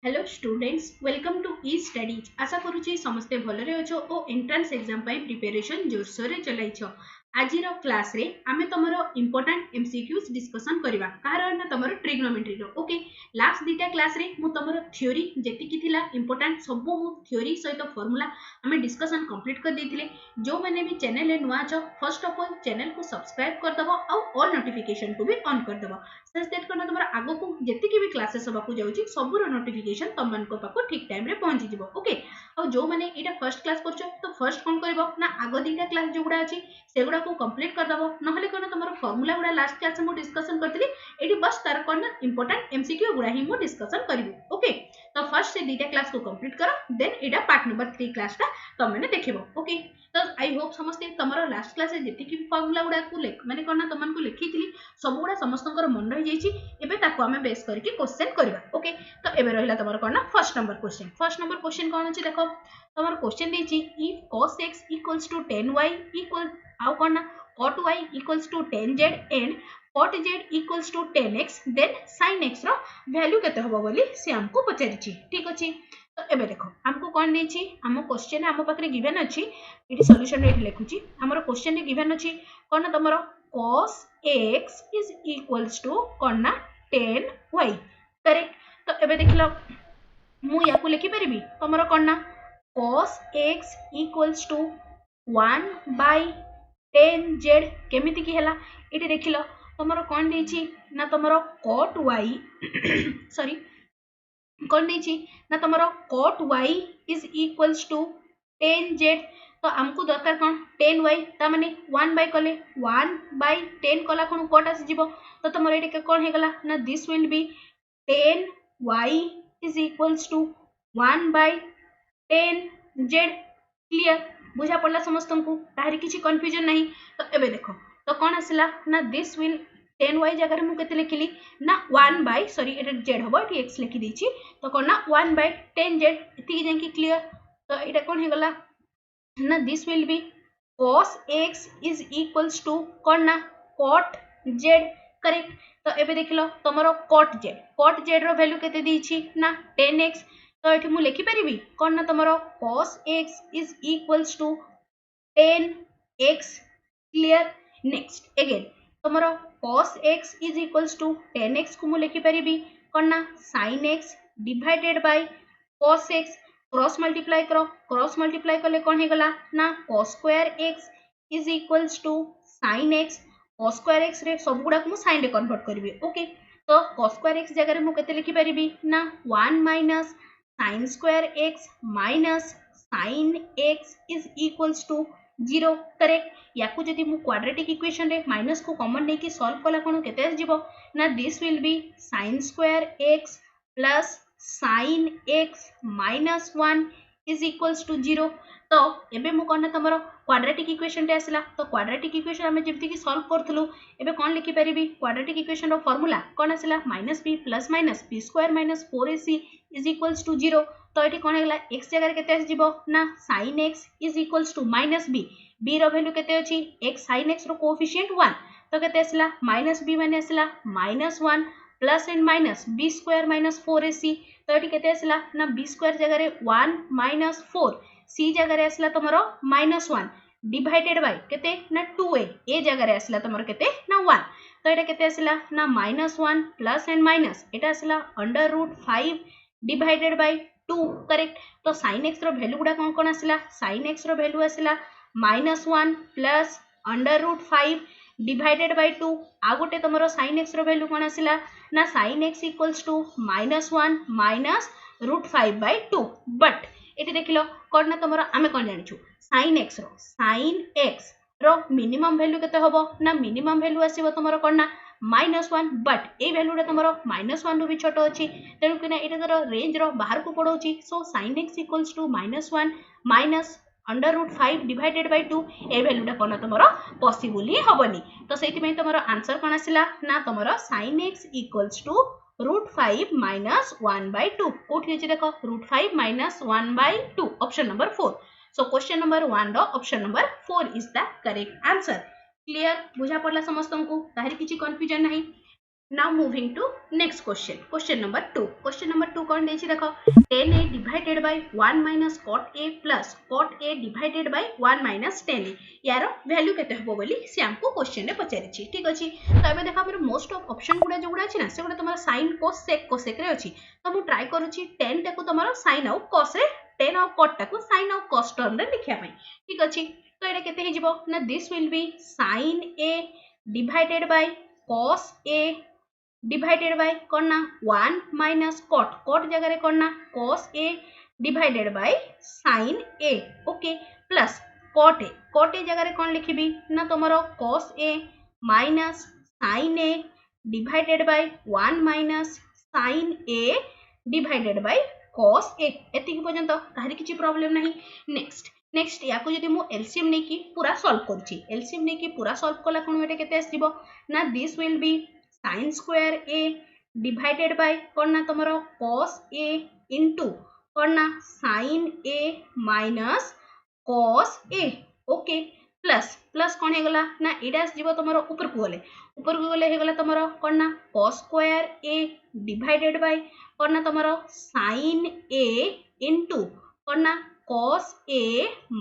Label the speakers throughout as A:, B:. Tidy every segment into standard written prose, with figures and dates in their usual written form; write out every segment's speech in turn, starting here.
A: Hello students welcome to e studies आशा करुच्ची समस्ते भलरे अच्छो और एंट्रांस एग्जाम प्रिपरेशन जोरसोर चलैछ। आज क्लास रे आमे तमरो इंपोर्टेंट एमसीक्यूज डिस्कशन करबा कार ना तमरो ट्रिग्नोमेट्री रो ओके। लास्ट दीटा क्लास रे मु तमरो थ्योरी जेतिकी थिला इंपोर्टेंट सब मु थ्योरी सहित फार्मूला आमे डिस्कशन कंप्लीट कर देथिले। जो माने भी चैनल रे नुआ छ फर्स्ट ऑफ ऑल चैनल को सब्सक्राइब कर दबो और ऑल नोटिफिकेशन को भी ऑन कर दबो सच दैट करना तमरो आगो को जेतिकी भी क्लासेस सबा को जाउची सबरो नोटिफिकेशन तम मन को पाको ठीक टाइम रे पहुंची जिवो ओके। और जो माने एटा फर्स्ट क्लास करछो तो फर्स्ट कोन करबो ना आगो दीटा क्लास जोगुडा अछि सेगुडा को कंप्लीट कर दबो नहले कोन तमरो फार्मूला गुडा लास्ट क्लास में डिस्कशन करथिली एटी बस तार कोन इंपोर्टेंट एमसीक्यू गुडा ही मु डिस्कशन करबी ओके। तो फर्स्ट से दीटा क्लास को कंप्लीट करो देन एटा पार्ट नंबर 3 क्लास ता तम माने देखिबो ओके। तो आई होप समस्ते तमरो लास्ट क्लास रे जेतिकी भी फार्मूला गुडा को माने कोन तमन को लिखिथिली सब गुडा समस्तंकर मन रहि जाईची एबे ताको हमें बेस करके क्वेश्चन करबा ओके। तो एबे रहिला तमरो कोन फर्स्ट नंबर क्वेश्चन कोन अछि देखो तमरो क्वेश्चन देछि if cos x equals to 10y equal आउ कोन cot y equals to 10z and cot z equals to 10x then sin x रो वैल्यू केते होबो बोली से हमको पचारिछि ठीक अछि। तो एबे देखो हमको कोन देछि हम क्वेश्चन हम पाखरे गिवन अछि एटी सॉल्यूशन रे लिखुछि हमरो क्वेश्चन रे गिवन अछि कोन तमरो cos x is equals to cone 10y correct. तो एबे देखलो मु याकू लिखि परिबी तमरो कोन cos x equals to 1 by 10z केमिति की हला एटी देखिलो तमरो कोन देछि ना तमरो cot y सॉरी कोन देछि ना तमरो cot y is equals to 10z। तो हमको दरकार कोन 10y ता माने 1 by कले 1 by 10 कला कोन cot आसी जिवो तो तमरो एटी कोन हे गला ना this will B 10y is equals to 1 by 10z clear बुझा पड़ला समस्त को ताहरी किछि कंफ्यूजन नहीं। तो एबे देखो तो कोन आसिला ना दिस विल 10y जगह मु केते लिखिली ना 1 by सॉरी एटा z होबो एटी x लिखि दिछि तो कोन ना 1 by 10z एति जेंकी क्लियर। तो एटा कोन हे गला ना this will be cos x is equals to कोन ना cot z करेक्ट। तो एबे देखिलो तमरो cot z रो वैल्यू केते दिछि ना 10x तो एठी मु लिखि परिबी कोन ना तमरो cos x is equals to 10x clear. Next again तमरो cos x is equals to 10x को मु लिखि परिबी कोन ना sin x divided by cos x cross multiply करले कोन हे गला ना cos square x is equals to sin x cos square x रे सब गुडा को मु sin रे कन्वर्ट करबी ओके। तो cos स्क्वायर x जगह रे मु केते लिखि परिबी ना 1 minus sin square x minus sin x is equals to 0 correct. याकू जदि मु क्वाड्रेटिक इक्वेशन रे माइनस को कॉमन लेके सॉल्व कला कोन केते जिवो ना this will be sin square x plus sin x minus 1 is equals to 0। तो एबे मु कोन तमरो क्वाड्रेटिक इक्वेशन रे आसला तो क्वाड्रेटिक इक्वेशन हमें जेमति कि सॉल्व करथलु एबे कोन लिखि परिबी क्वाड्रेटिक इक्वेशन रो फार्मूला कोन आसला -b plus minus b square minus 4ac is equals to 0। तो एठी कोन हेला x जगह रे केते जिवो ना sin x is equals to -b रो वैल्यू केते अछि x sin x रो कोएफिशिएंट 1 तो केते आसला -b माने आसला -1 plus and minus b square minus 4ac तो एठी केते आसला ना b स्क्वायर जगह रे 1 माइनस 4 c जगह रे आसला तमरो -1 डिवाइडेड बाय केते ना 2a जगह रे आसला तमरो केते ना 1 तो एटा केते आसला ना -1 प्लस एंड माइनस एटा आसला √5 डिवाइडेड बाय 2 करेक्ट। तो sin x रो वैल्यू गुडा कोन कोन आसला sin x रो वैल्यू आसला -1 प्लस √5 डिवाइडेड बाय 2 आ गोटे तमरो sin x रो वैल्यू कोन आसला ना sin x equals to -1 minus √5 by 2 but एटी देखिलो कोन ना तमरो आमे कोन जानिछु sin x रो मिनिमम वैल्यू केते होबो ना मिनिमम वैल्यू आसीबो तमरो कोन ना -1 बट ए वैल्यू रे तमरो -1 रो भी छोटो अछि तेनु कि ना एटा तरो रेंज रो बाहर को पडोछि सो sin x equals to -1 minus √5 divided by 2 ए वैल्यूटा कोन तमरो पॉसिबल ही होबनी। तो सेति में तमरो आंसर कोन आसिला ना तमरो sin x equals to √5 minus 1 by 2 कोठी अछि देखो √5 minus 1 by 2 option number 4। So question number 1 रो option number 4 is the correct answer clear बुझा पड़ला समस्त को ताहरी किछि कंफ्यूजन नहीं। Now moving to next question. Question number 2. Question number 2 कौन देछि देखो, tan a divided by 1 minus cot a plus cot a divided by 1 minus tan a यार वैल्यू केते हबो बोली से हमको क्वेश्चन रे पचारिछि। ठीक अछि, तो एबे देखा हमर मोस्ट ऑफ ऑप्शन गुडा जो गुडा अछि ना से गुडा तमरा sin cos sec रे अछि, तो मु ट्राई करूछि tan टाको तमरा sin आउ cos रे, tan आउ cot टाको sin आउ cos टर्म रे लिखिया पई। ठीक अछि, तो एटा केते हे जिवो ना, this will be sin a divided by cos a divided by कौन ना 1 minus cot जगह रे कौन ना cos a divided by sin a, okay, plus cot a जगह रे कौन लिखिबी ना तुमरो cos a minus sin a divided by 1 minus sin a divided by cos a। एतिक पर्यंत ताहारी किछि प्रॉब्लम नाही। नेक्स्ट याको जदि मु एलसीएम नै की पूरा सॉल्व करछि, एलसीएम नै की पूरा सॉल्व कला कोन एटा केते आसीबो ना, this will be sin square a divided by कौन ना तुमरो cos a into कौन ना sin a minus cos a, okay, plus कौन हे गला ना एडा जीवो तुमरो ऊपर को गले हे गला तुमरो कौन ना cos square a divided by कौन ना तुमरो sin a into कौन ना cos a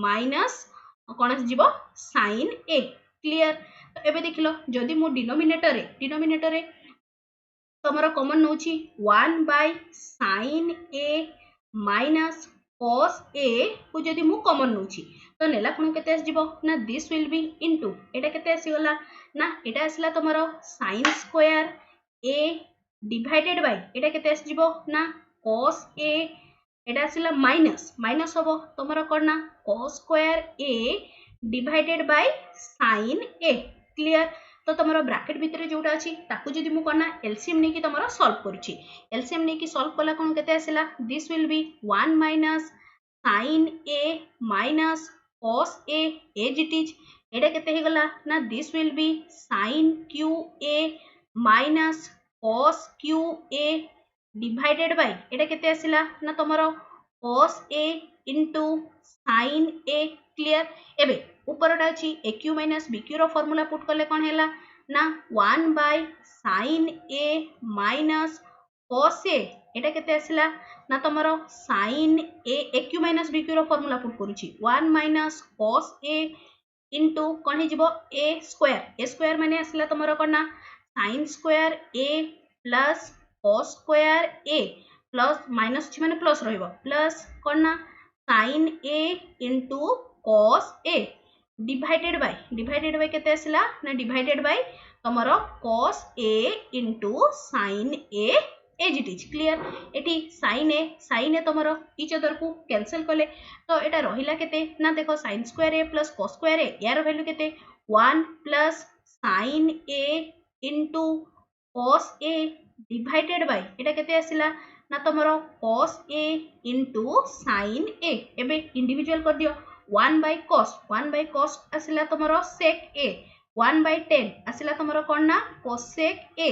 A: minus कौन जीवो sin a। क्लियर, तो एबे देखिलो जदि मु डिनोमिनेटर रे तमरो common नउची 1 by sin a minus cos a को जदि मु कॉमन नउची तो नेला कोन केते आस जिवो ना, दिस विल बी इनटू एटा केते आसी गला ना, एटा आसला तमरो sin square a divided by एटा केते आस जिवो ना cos a, एटा आसीला माइनस होबो तमरो कोन ना cos square a divided bye sin a। Clear, तो तुम ब्राकेट भितर जोटा अच्छी ताकू जदि मु करना एलसीएम नहीं कि तुम सॉल्व करूची, एलसीएम नहीं कि सॉल्व कला कोन केते आसीला, this will be 1 minus sin a minus cos a as it is, एटा केते हे गला ना, this will be sin q a minus cos q a divided by एटा केते आसीला ना तुमरो cos a into sin a। Clear, एबे ऊपरटा अछि aq minus bq रो फार्मूला पुट करले कोन हैला ना 1 by sin a minus cos a, एटा केते आसीला ना तमरो sin a aq minus bq रो फार्मूला पुट करूची 1 minus cos a into कोन हे जिवो a स्क्वायर माने आसीला तमरो कोन ना sin square a plus cos square a plus minus अछि माने प्लस रहइबो, प्लस कोन ना sin a into cos a divided by केते आसीला ना, डिवाइडेड बाय तमरो cos a into sin a as it is. Clear, एटी sin a तमरो इच अदर को कैंसिल कले तो एटा रहिला केते ना, देखो sin square a plus cos square a यार वैल्यू केते 1 plus sin a into cos a divided by एटा केते आसीला ना तमरो cos a into sin a। एबे इंडिविजुअल कर दियो 1 by cos आसिला तमरो sec a, 1 by 10 आसिला तमरो कोन ना cosec a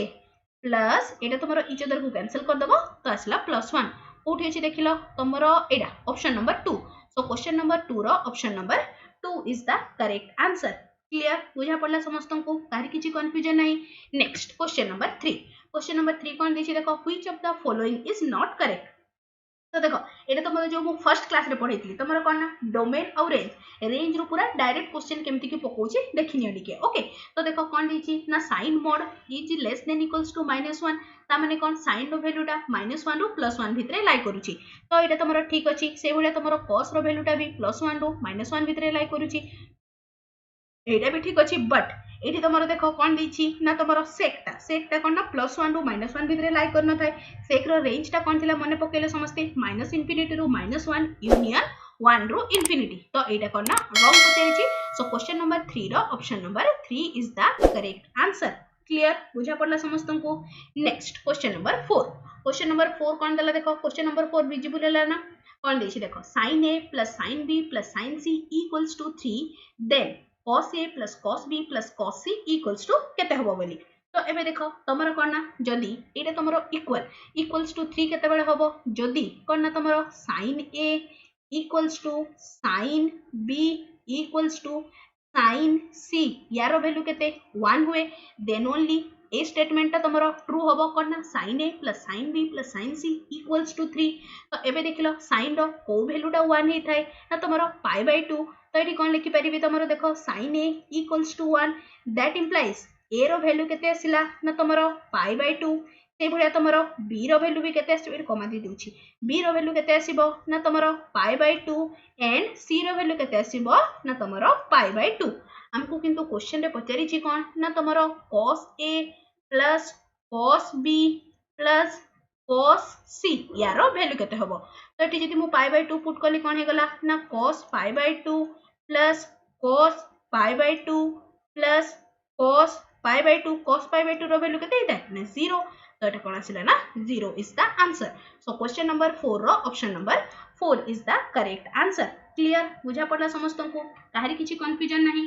A: plus iota तमरो each other को कैंसिल कर दबो तो आसिला +1 कोठी अछि देखिलो तमरो एडा option number 2। So question number 2 रो option number 2 is the correct answer. Clear, बुझा पड़ला समस्त को, तारि किछि कंफ्यूजन नाही। नेक्स्ट क्वेश्चन नंबर 3 कोन दिछि देखो, which of the following is not correct. तो देखो एटा तो जो मु फर्स्ट क्लास रे पढैतली तमरो कोन ना डोमेन और रेंज रो पूरा डायरेक्ट क्वेश्चन केमति की पकोछि देखिनियो डिके। ओके, तो देखो कोन दिछि ना, sin mod is less than equals to -1 ता माने कोन sin रो वैल्यूटा -1 रो +1 भितरे लाई करूछि, तो एटा तमरो ठीक अछि। से भले तमरो cos रो वैल्यूटा भी +1 रो -1 भितरे लाई करूछि, एटा भी ठीक अछि। बट एठी तमरो देखो कोन दिछि ना, तमरो सेकटा कोन ना +1 रो -1 भितरे लाई करन थाय, सेक रो रेंज टा कोन थिला मने पकेले समस्ते -∞ रो -1 यूनियन 1 रो इन्फिनिटी, तो एटा कोन ना रॉन्ग पचेछि। सो क्वेश्चन नंबर 3 रो option number 3 is the correct answer. Clear, बुझा पड़ला समस्त को। नेक्स्ट क्वेश्चन नंबर 4 कोन दला देखो, क्वेश्चन नंबर 4 विजिबल हैला ना, कोन दिछि देखो, sin a plus sin b plus sin c equals to 3 then cos a plus cos b plus cos c equals to केते हबो बोली। तो एबे देखो तमरो कोन ना, जदी एटा तमरो इक्वल्स टू 3 केते बेले हबो, जदी कोन ना तमरो sin a equals to sin b equals to sin c यारो वैल्यू केते 1 हुए, देन ओनली ए स्टेटमेंट तुमर ट्रू हम कौन ना sin a plus sin b plus sin c equals to 3 तो एबे देखिलो sin रो को वैल्यूटा 1 ही थाए ना तुमर π/2 तो ये कौन लिखि परिबे तुमर देखो sin a equals to 1 that implies a रो वैल्यू केते आसिला ना तुमर π/2 से भलिया तुमर b रो वैल्यू भी केते आसीबो कमा दी दोछि b रो वैल्यू केते आसीबो ना तुमर π/2 एंड c रो वैल्यू केते आसीबो ना तुमर π/2 हमको किंतु क्वेश्चन रे पचारि छि कोन ना तुमर cos a plus cos b plus cos c यारो वैल्यू केते हबो तो एठी जदि मु π/2 पुट कली कोन हे गला ना cos π/2 plus cos π/2 plus cos π/2 cos π/2 रो वैल्यू केते हिता ना 0 तो एटा कोन आसिला ना 0 is the answer so question number 4 रो option number 4 is the correct answer clear बुझा पड़ला समस्त को काहरी किछि कंफ्यूजन नाही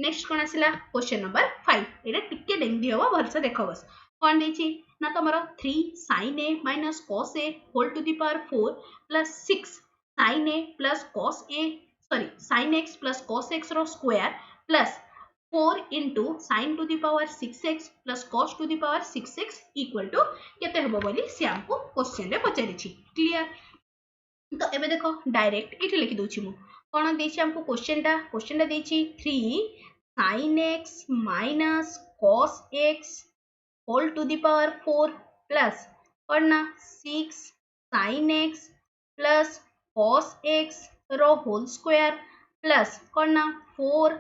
A: नेक्स्ट कोन आसिला क्वेश्चन नंबर 5 एटा टिके लेंदी हो भलसे देखो बस कोन देछि ना तमरो 3 sin a minus cos a whole to the power 4 plus 6 sin a plus cos a sorry sin x plus cos x रो square plus 4 into sin to the power 6x plus cos to the power 6x equal to केते हबो बोली से हमको question रे पचारि छि clear तो एबे देखो डायरेक्ट इठी लिखि दोछि मु कोन देछि हमको क्वेश्चन टा देछि 3 sin x minus cos x whole to the power 4 plus और ना 6 sin x plus cos x रो होल स्क्वायर प्लस और ना 4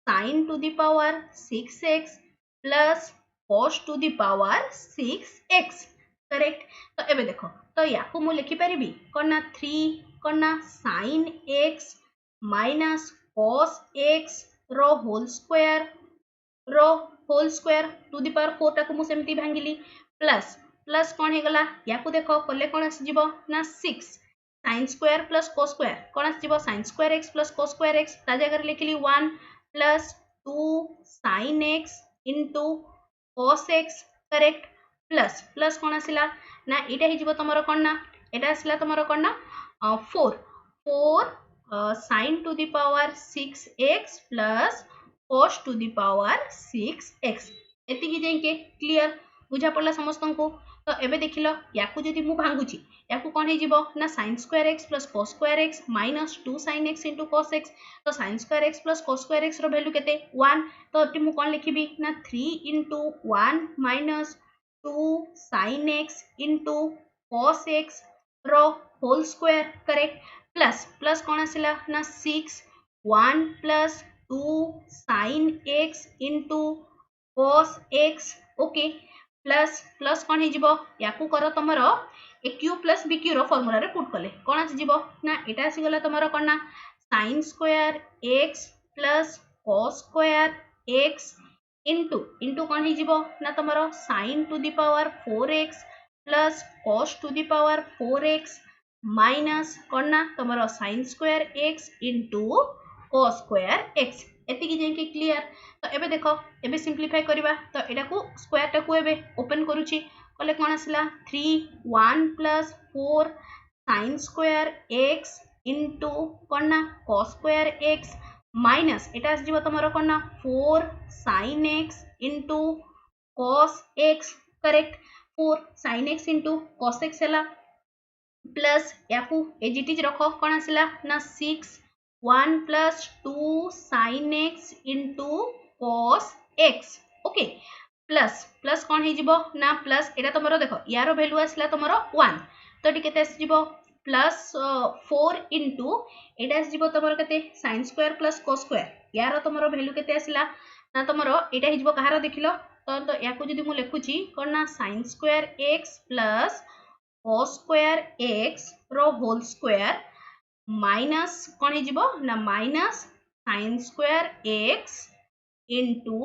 A: sin to the power 6x plus cos to the power 6x correct तो एबे देखो तो याकू मु लिखि परिबी कोना 3 कोना sin x minus cos x रो whole square to the power 4 टाको मु सेमती भांगिली प्लस कोन हे गला याकू देखो कले कोन आसी जिवो ना 6 sin square plus cos square कोन आसी जिवो sin square x plus cos square x ता जगह रे लिखिली 1 plus 2 sin x into cos x correct plus कोन आसिला ना एटा हे जिवो तमरो कोन ना एटा आसिला तमरो कोन ना 4 sin to the power 6x plus cos to the power 6x एति की जाई के क्लियर बुझा पड़ला समस्त को तो एबे देखिलो याकू जदि मु भांगुची याकू कोन हे जिवो ना sin square x plus cos square x minus 2 sin x into cos x तो sin square x plus cos square x रो वैल्यू केते 1 तो एति मु कोन लिखिबी ना 3 into 1 minus 2 sin x into cos x रो होल स्क्वायर करेक्ट प्लस कोन आसिला ना 6 1 plus 2 sin x into cos x okay plus कोन हे जिवो याकू करो तमरो a q plus b q रो फार्मूला रे पुट कले कोन आसी जिवो ना एटा आसी गला तमरो कोन ना sin square x plus cos square x into कोन हे जिवो ना तमरो sin to the power 4x plus cos to the power 4x minus कोन ना तमरो sin square x into cos square x एति की जेके क्लियर तो एबे देखो एबे सिंपलीफाई करबा तो एटा को स्क्वायर टा को एबे ओपन करूची कले कोन आसला 3 1 plus 4 sin square x into कोन ना cos स्क्वायर x माइनस एटा आस जिवो तमरो कोन ना 4 sin x into cos x correct 4 sin x into cos x हला प्लस याकू एज इट इज रखो कोन आसला ना 6 1 plus 2 sin x into cos x okay plus कोन हे जिवो ना प्लस एटा तमरो देखो यारो वैल्यू आसला तमरो 1 तो एटी केते आस जिवो प्लस 4 into एटा आस जिवो तमरो केते sin square plus cos square यारो तमरो वैल्यू केते आसला ना तमरो एटा हे जिवो कहारो देखिलो तो याकू जदी मु लेखुची कोन ना sin square x plus cos square x रो होल स्क्वायर माइनस कौन है जीवो ना minus sin square x into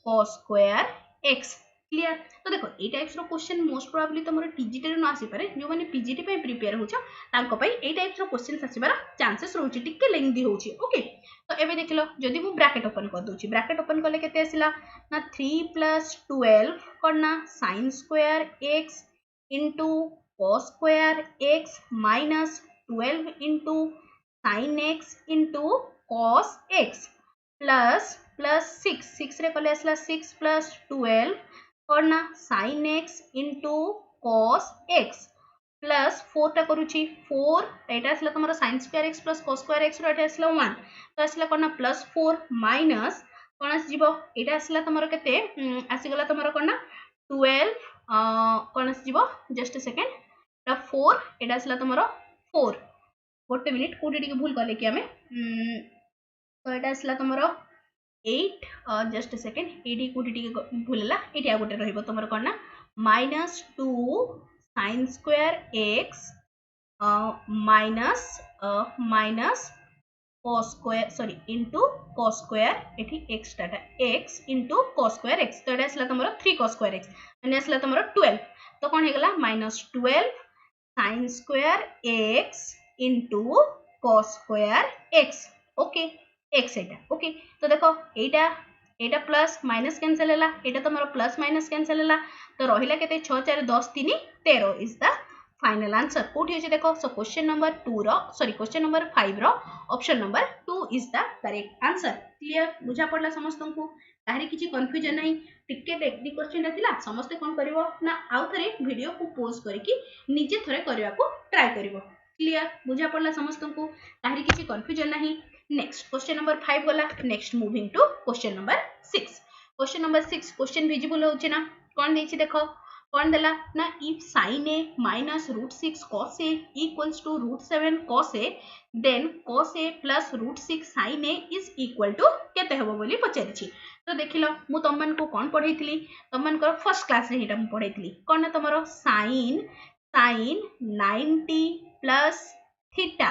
A: cos square x clear तो देखो ए टाइप्स रो क्वेश्चन मोस्ट प्रोबेबली तमरो टीजीटी रे न आसी पारे जो माने पीजीटी पे प्रिपेयर होछो तांको पई ए टाइप्स रो क्वेश्चन आसीबार चांसेस रहउची टिके लेंदी होची ओके तो एबे देखिलो जदी मु ब्रैकेट ओपन कर दोची ब्रैकेट ओपन करले केते आसिला ना 3 plus 12 करना sin square x into cos square x minus 12 into sin x into cos x plus plus 6 रे कले आसला 6 प्लस 12 कौन ना sin x into cos x plus 4 टा करूची 4 एटा आसला तमरो sin square x plus cos square x रो एटा आसला 1 तो आसला कोन ना प्लस 4 माइनस कोन आस जीवो एटा आसला तमरो केते आसी गला तमरो कोन ना 12 कोन आस जीवो जस्ट अ सेकंड ता 4 एटा आसला तमरो 4 गोटे मिनिट कोटी टिके भूल कले कि हमें तो एटा आसला तमरो 8 जस्ट अ सेकंड एडी कोटी टिके भूलला एटी आ गोटे रहइबो तमरो कोन ना -2 sin square x minus cos square sorry into cos square एठी x Tata x into cos square x तो एटा आसला तमरो 3 cos square x माने आसला तमरो 12 तो कोन हेगला -12 sin square x into cos square x okay x एटा ओके तो देखो एटा प्लस माइनस कैंसिल हैला एटा तमरो प्लस माइनस कैंसिल हैला तो रहिला केते 6 4 10 3 13 इज द फाइनल आंसर कोठी होचे देखो सो क्वेश्चन नंबर 2 रो सॉरी क्वेश्चन नंबर 5 रो option number 2 is the correct answer clear बुझा पड़ला समस्त को तारी किछि कंफ्यूजन नाही टिके टेक्निक क्वेश्चन थिला समस्त कोन करिवो ना आउ थरे वीडियो को पॉज करके निजे थरे करबा को ट्राई करिवो क्लियर बुझा पड़ला समस्त को तारी किछि कंफ्यूजन नाही नेक्स्ट क्वेश्चन नंबर 5 गला next moving to question number 6 question number 6 question visible होचे ना कोन देछि देखो कौन देला ना if sin a minus root 6 cos a equals to root 7 cos a then cos a plus root 6 sin a is equal to केते हेबो बोली पचारिछि तो देखिलो मु तमन को कोन पढैथिली तमन को फर्स्ट क्लास रे हेटा मु पढैथिली कोन ना तमरो sin 90 plus theta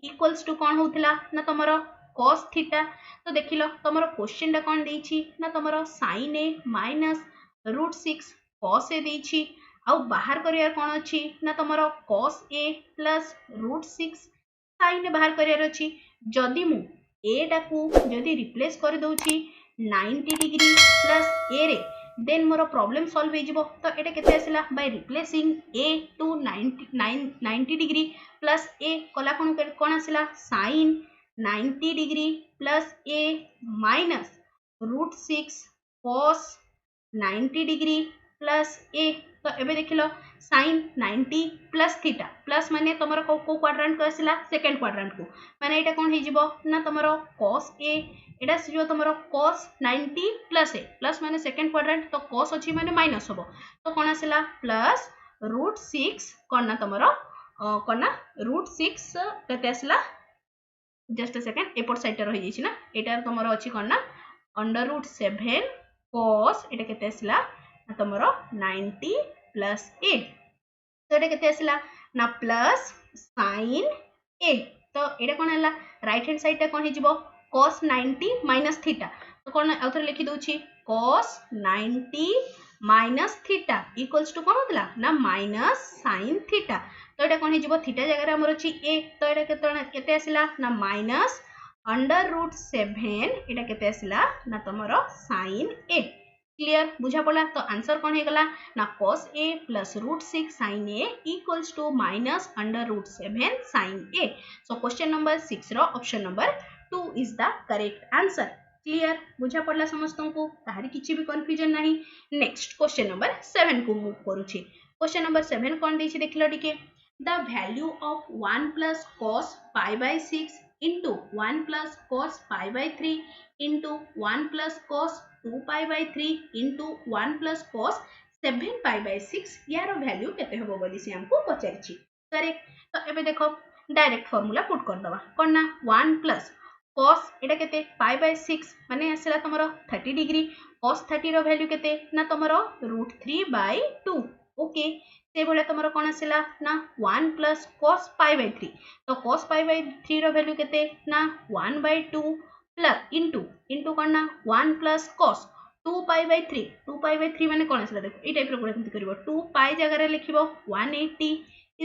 A: equals to कोन होथिला ना तमरो cos theta तो देखिलो तमरो क्वेश्चन टा कोन देछि ना तमरो sin a minus root 6 cos a देछि आउ बाहर करियर कोन अछि ना तमरो cos a plus root 6 sin a बाहर करियर अछि जदी मु a डाकू जदी रिप्लेस कर दोछि 90 डिग्री प्लस a रे देन मोर प्रॉब्लम सॉल्व हे जिवो तो एटा केते आसिला by replacing a to 90 degree plus a कला कोन आसिला sin 90 डिग्री प्लस a माइनस रूट 6 cos 90 डिग्री प्लस a तो एबे देखिलो sin 90 प्लस थीटा प्लस माने तमरो को क्वाड्रेंट को आसिला सेकंड क्वाड्रेंट को माने एटा कोन हे जिवो ना तमरो cos a Etah सिजो तमरो cos 90 plus a plus माने सेकंड क्वाड्रेंट तो cos अछि माने माइनस होबो तो कोन आसिला प्लस रूट 6 कोन ना तमरो कोन ना रूट 6 कते आसिला जस्ट अ सेकंड एपोर्ट साइड रहि जाइछि ना एटा तमरो अछि कोन ना अंडर रूट 7 cos एटा केते आसिला तमरो 90 प्लस a तो एटा केते आसिला ना प्लस sin a तो एटा कोन हला राइट हैंड साइड ता कोन हे जिवो cos 90 माइनस थीटा तो कोन आउथर लिखि दोछि cos 90 minus theta equals to कोन होतला ना माइनस sin थीटा तो एटा कोन हे जिवो थीटा जगह रे हमर अछि a तो एटा केते आसिला ना माइनस अंडर रूट 7 एटा केते आसिला ना तमरो sin a क्लियर बुझा पड़ा तो आंसर कौन है गला ना cos a plus root 6 sin a equals to minus under root 7 sin a so question number 6 रो option number 2 is the correct answer clear बुझा पड़ला समस्त को तारी किछि भी कंफ्यूजन नहीं नेक्स्ट क्वेश्चन नंबर 7 को मूव करूछि क्वेश्चन नंबर 7 कोन देछि देखिलो टिके the value of 1 plus cos pi by 6 into 1 plus cos pi by 3 into 1 plus cos 2 pi by 3 into 1 plus cos 7 pi by 6 यार वैल्यू केते होबो बोली से हमको पचारिछि करेक्ट तो एबे देखो डायरेक्ट फार्मूला पुट कर दवा कोन ना 1 plus cos एटा केते pi by 6 माने आसला तमरो 30 डिग्री cos 30 रो वैल्यू केते ना तमरो √3 by 2 ओके से बोले तमरो कोन आसला ना 1 plus cos pi by 3 तो cos pi by 3 रो वैल्यू केते ना 1 by 2 प्लस इनटू करना 1 plus cos 2 pi by 3 माने कोन आसला देखो ए टाइप रो गुणा केमति करबो 2 pi जगह रे लिखिबो 180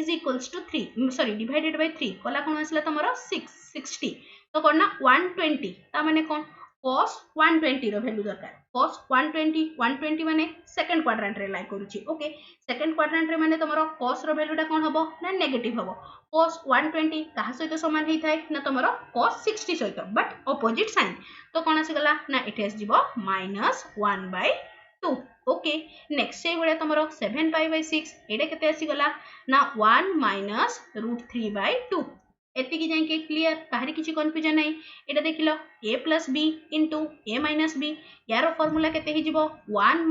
A: is equals to 3 sorry divided by 3 कला कोन आसला तमरो 660 तो करना 120 ता माने कोन cos 120 रो वैल्यू दरकार cos 120 माने सेकंड क्वाड्रेंट रे लाई करूची ओके सेकंड क्वाड्रेंट रे माने तमरो cos रो वैल्यूटा कोन हबो ना नेगेटिव हबो cos 120 कहा सहित समान हेई थाए ना तमरो cos 60 सहित बट ऑपोजिट साइन तो कोन आसी गला ना इट एस जीवो -1/2 ओके नेक्स्ट से बळे तमरो 7 पाई बाय 6 एडे केते आसी गला ना 1 -√3/2 एति की जाके क्लियर काहरी किछि कंफ्यूजन नै एटा देखिलो a + b * a - b यार फार्मूला केते हि जिवो 1 -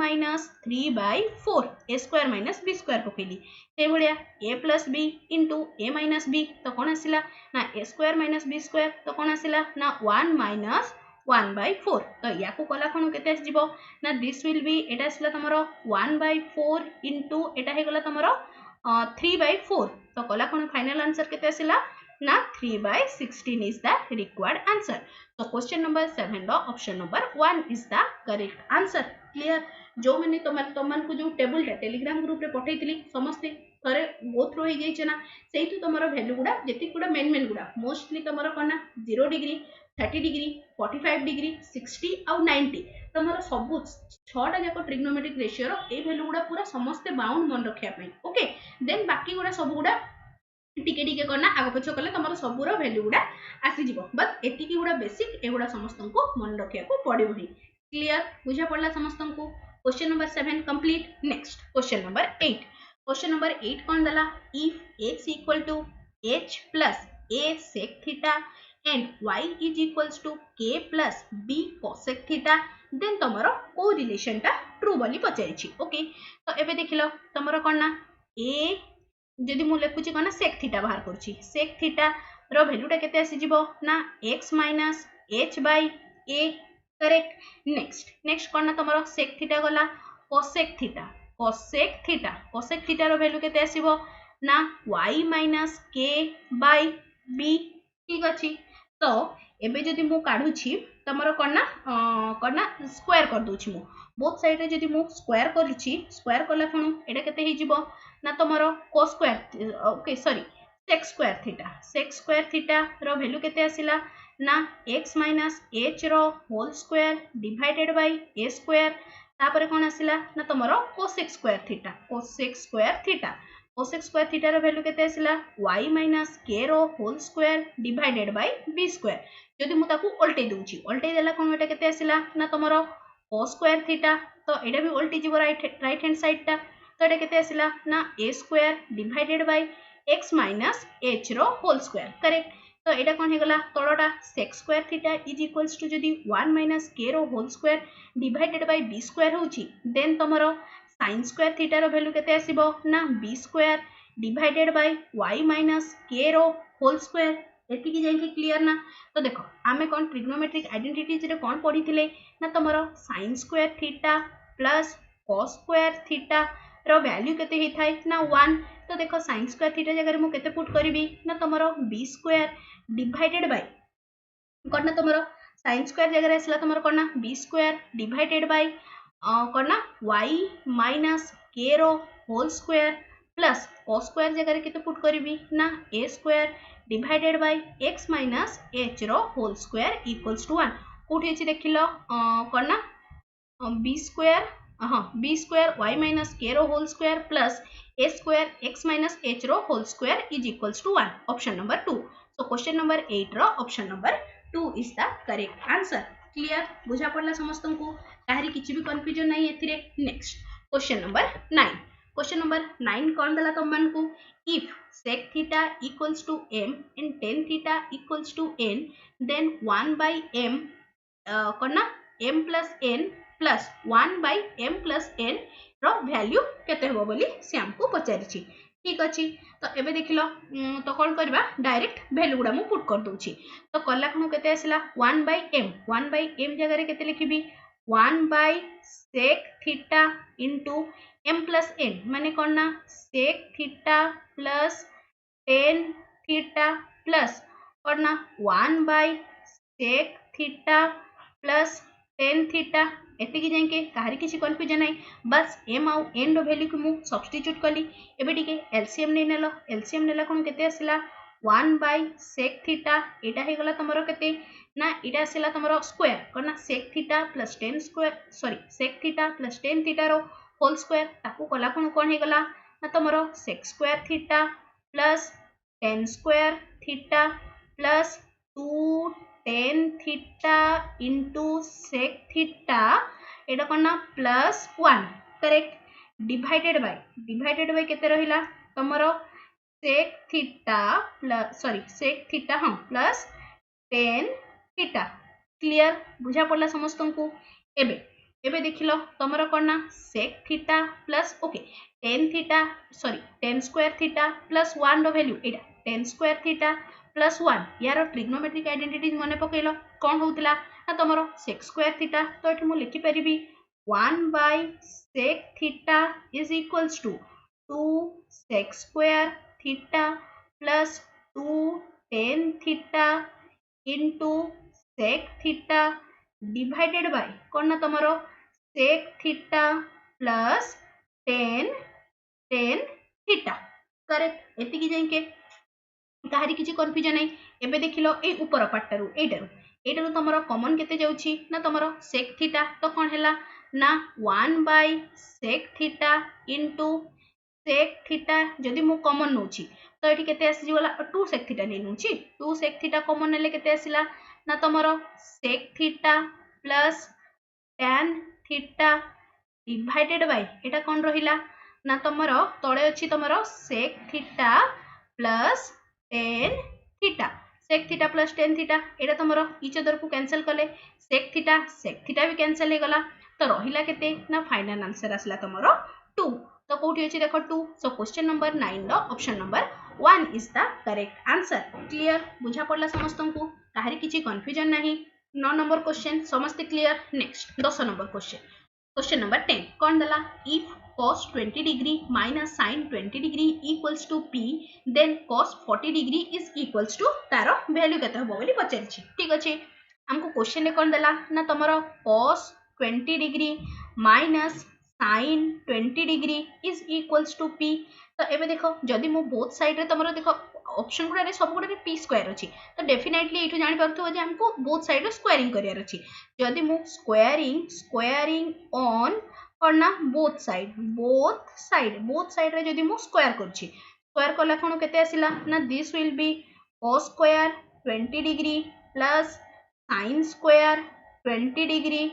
A: 3/4 a² - b² पकेली से भलिया a + b * a - b तो कोन आसिला ना a² - b² तो कोन आसिला ना 1 - 1/4 तो याकू कला खणु केते जिवो ना दिस विल बी एटा आसिला तमरो 1/4 * एटा हे गला तमरो 3/4 तो कला खणु फाइनल आंसर केते आसिला ना 3/16 is the required answer. So question number 7 the option number 1 is the correct answer. Clear? जो मैंने तमन को जो टेबल टा टेलीग्राम ग्रुप रे पठैतिली समस्ते थरे गो थ्रू हो जाई छना सेहितु तमरो वैल्यू गुडा जेति गुडा मेन गुडा मोस्टली तमरो कोना 0 डिग्री 30 डिग्री 45 डिग्री 60 और 90 तमरो सब 6टा जाको ट्रिग्नोमेट्रिक रेशियो रो ए वैल्यू गुडा पूरा समस्ते बाउंड मन रखिया पई ओके देन बाकी गुडा सब गुडा टिके टिके करना आग पछ कले तमरो सबुर वैल्यू गुडा आसी जिवो बट एतिकी गुडा बेसिक एगुडा समस्तन को मन रखिया को पड़िबो ही क्लियर बुझा पड़ला समस्तन को question number 7 complete next question number 8 question number 8 कोन दला if x = h + a sec theta and y = k + b cosec theta then तमरो को रिलेशन टा ट्रू बोली पचाइछि ओके तो एबे देखिलो तमरो कोन ना a जदि मु लेखुची कोना sec थीटा बाहर करछि sec थीटा रो वैल्यूटा केते आसी जिवो ना x - h/a करेक्ट नेक्स्ट कोना तमरो sec थीटा गला cosec थीटा रो वैल्यू केते आसीबो ना y - k/b ठीक अछि तो एबे जदि मु काढुछि तमरो कोना स्क्वायर कर दोछि मु बोथ साइड रे जदि मु स्क्वायर करिछि स्क्वायर कला खणु एटा केते हि जिवो ना तमरो cos square okay sorry sec square theta रो वैल्यू केते आसिला ना x - h रो whole square divided by a square तापर कोन आसिला ना तमरो cosec स्क्वायर थीटा रो वैल्यू केते आसिला y - k रो whole square divided by b square जदि मु ताकू उल्टे देला कोन एटा केते आसिला ना तमरो cos स्क्वायर थीटा तो एटा भी उल्टी जीवो राइट हैंड साइड टा तो एटा केते आसिला ना a square divided by x - h रो होल स्क्वायर करेक्ट तो एटा कोन हे गला तळटा sec स्क्वायर थीटा = जदि 1 - k रो whole square divided by b square होची देन तमरो sin स्क्वायर थीटा रो वैल्यू केते आसीबो ना b square divided by y - k रो होल स्क्वायर एति की जाई क्लियर ना तो देखो आमे कोन ट्रिग्नोमेट्रिक आइडेंटिटीज रे कोन पढिथिले ना तमरो sin square theta plus cos square theta रो वैल्यू केते हे थाय ना 1 तो देखो sin स्क्वायर थीटा जगह मु केते पुट करबी ना तमरो b स्क्वायर डिवाइडेड बाय कोन ना तमरो sin स्क्वायर जगह आसला तमरो कोन ना b स्क्वायर डिवाइडेड बाय कोन ना y - k रो whole square plus cos square जगह केते पुट करबी ना a square divided by x - h रो होल स्क्वायर इक्वल्स टू 1 कोठी अछि देखिलो कोन ना b square b square y - k रो whole square plus a square x - h रो whole square is equals to 1 option number 2 so question number 8 रो option number 2 is the correct answer clear बुझा पड़ला समस्तन को काहरी किछि भी कंफ्यूजन नाही एथिरे next question number 9 question number 9 कोन दला तमन को if sec theta equals to m and tan theta equals to n then 1/m कोन ना m plus n plus 1/m plus n रो वैल्यू केते हो बोली से हमको पचारिछि ठीक अछि तो एबे देखिलो तो कोन करबा डायरेक्ट वैल्यू गुडा मु पुट कर दोछि तो कला खनु केते आसिला 1/m जगह रे केते लिखिबी 1/sec theta into m plus n माने कोन ना sec theta plus tan theta plus कोन ना 1/sec theta plus tan theta एति की जाके काहरी किछि कंफ्यूजन नै बस m आउ n रो वैल्यू को मु सब्स्टिट्यूट कली एबे टिके एलसीएम नेला कोन केते आसिला 1/sec theta एटा हे गला तमरो केते ना इटा आसला तुम स्क्वायर कौन ना sec theta plus tan square sorry sec theta plus tan theta रो होल स्क्वायर ताकू कला कौन हो गला ना तुम sec square theta plus tan square theta plus 2 tan theta into sec theta एटा कौन ना प्लस 1 करेक्ट डिवाइडेड बाय केते रहिला तुमरो sec theta plus sorry sec theta हाँ प्लस टेन थीटा क्लियर बुझा पड़ला समस्त को एबे एबे देखिलो तुमरो कौन ना sec theta plus okay tan theta sorry tan square theta plus 1 रो वैल्यू एटा टेन स्क्वायर थीटा प्लस 1 यार ट्रिग्नोमेट्रिक आइडेंटिटीज मने पकेलो कौन होउतला ना तुमरो सेक स्क्वायर थीटा तो एठी मु लिखि परिबी 1 by sec theta is equals to 2 sec square theta plus 2 tan theta into sec theta divided by कौन ना तुमरो sec theta plus tan theta correct एतिकी जाइके काहरी किछि कंफ्यूजन नै एबे देखिलो ए ऊपर पार्टरू एटारू तुमरो कॉमन केते जाउछि ना तुमरो sec theta तो कोन हैला ना 1 by sec theta into sec theta जदि मु कॉमन नउछि तो एठी केते आसी गला 2 sec theta नै नउछि 2 sec theta कॉमन नेले केते आसिला ना तुमरो sec theta plus tan theta divided by एटा कोन रहिला ना तुमरो तळे अछि तुमरो sec theta plus tan theta sec theta plus tan theta एटा तुमरो इच अदर को कैंसिल कले sec theta भी कैंसिल हे गला तो रहिला केते ना फाइनल आंसर आसला तुमरो 2 तो कोठी अछि देखो 2 सो क्वेश्चन नंबर 9 रो option number 1 is the correct answer clear बुझा पड़ला समस्त को काहरी किछि कंफ्यूजन नाही 9 नंबर क्वेश्चन समस्त clear next 10 number question number 10 कौन दला if cos 20 degree minus sin 20 degree equals to p then cos 40 degree is equals to taro value केते हबो बोली पचरछि ठीक अछि हमको क्वेश्चन ने कौन दला ना तमरो cos 20 degree minus sin 20 degree is equals to p तो एबे देखो जदि मो बोथ साइड रे तमरो देखो ऑप्शन गुडा रे सब गुडा रे p स्क्वायर अछि तो डेफिनेटली एठु जानि परथो जे हमको बोथ साइड रे स्क्वायरिंग करियर अछि जदि मो स्क्वायरिंग ऑन और ना बोथ साइड रे जदि मु स्क्वायर करछि स्क्वायर कला कोन केते आसिला ना this will be cos square 20 degree plus sin square 20 degree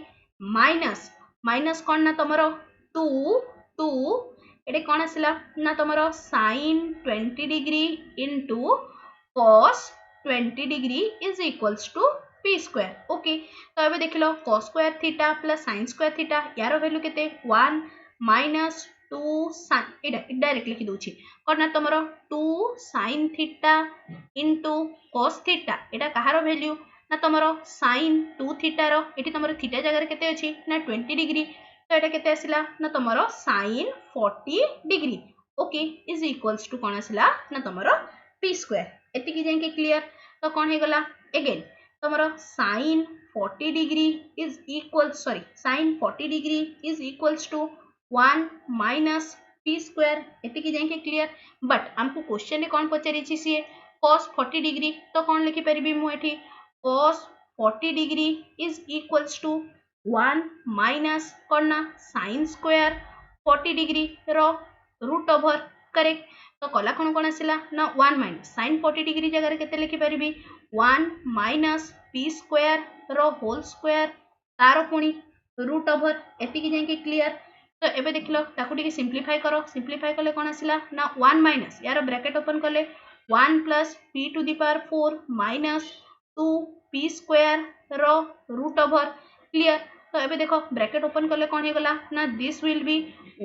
A: minus कोन ना तमरो 2 एटे कोन आसिला ना तमरो sin 20 degree into cos 20 degree is equals to p square okay तो एबे देखिलो cos square theta plus sin square theta यारो वैल्यू केते 1 माइनस 2 sin एटा डायरेक्ट लिखि दोछि कोन तमरो 2 sin theta into cos theta एटा कहारो वैल्यू ना तमरो sin 2 थीटा रो एठी तमरो थीटा जगह केते अछि ना 20 डिग्री तो एटा केते आसिला ना तमरो sin 40 degree okay is equals to कोन आसिला ना तमरो p स्क्वायर एतिकी जाय के क्लियर तो कोन हे गला अगेन तमरो sin 40 degree is equal sorry sin 40 degree is equals to 1 minus p square एतिकी जाय के क्लियर बट हमको क्वेश्चन ने कोन पचारि छि से cos 40 डिग्री तो कोन लिखि परिबी मु एठी cos 40 degree is equals to 1 minus कोन ना sin स्क्वायर 40 डिग्री रो रूट ओवर करेक्ट तो कला कोन आसिला ना 1 माइनस sin 40 डिग्री जगह केते लिखि परिबी 1 माइनस p स्क्वायर रो होल स्क्वायर तारो पुणी रूट ओवर एतिकी जाय के क्लियर तो एबे देखिलो ताकू टिके सिंपलीफाई कले कोन आसिला ना 1 माइनस यार ब्रैकेट ओपन कले 1 plus p to the power 4 minus 2 p square रो रूट ओवर क्लियर तो एबे देखो ब्रैकेट ओपन कले कोन हे गला ना this will be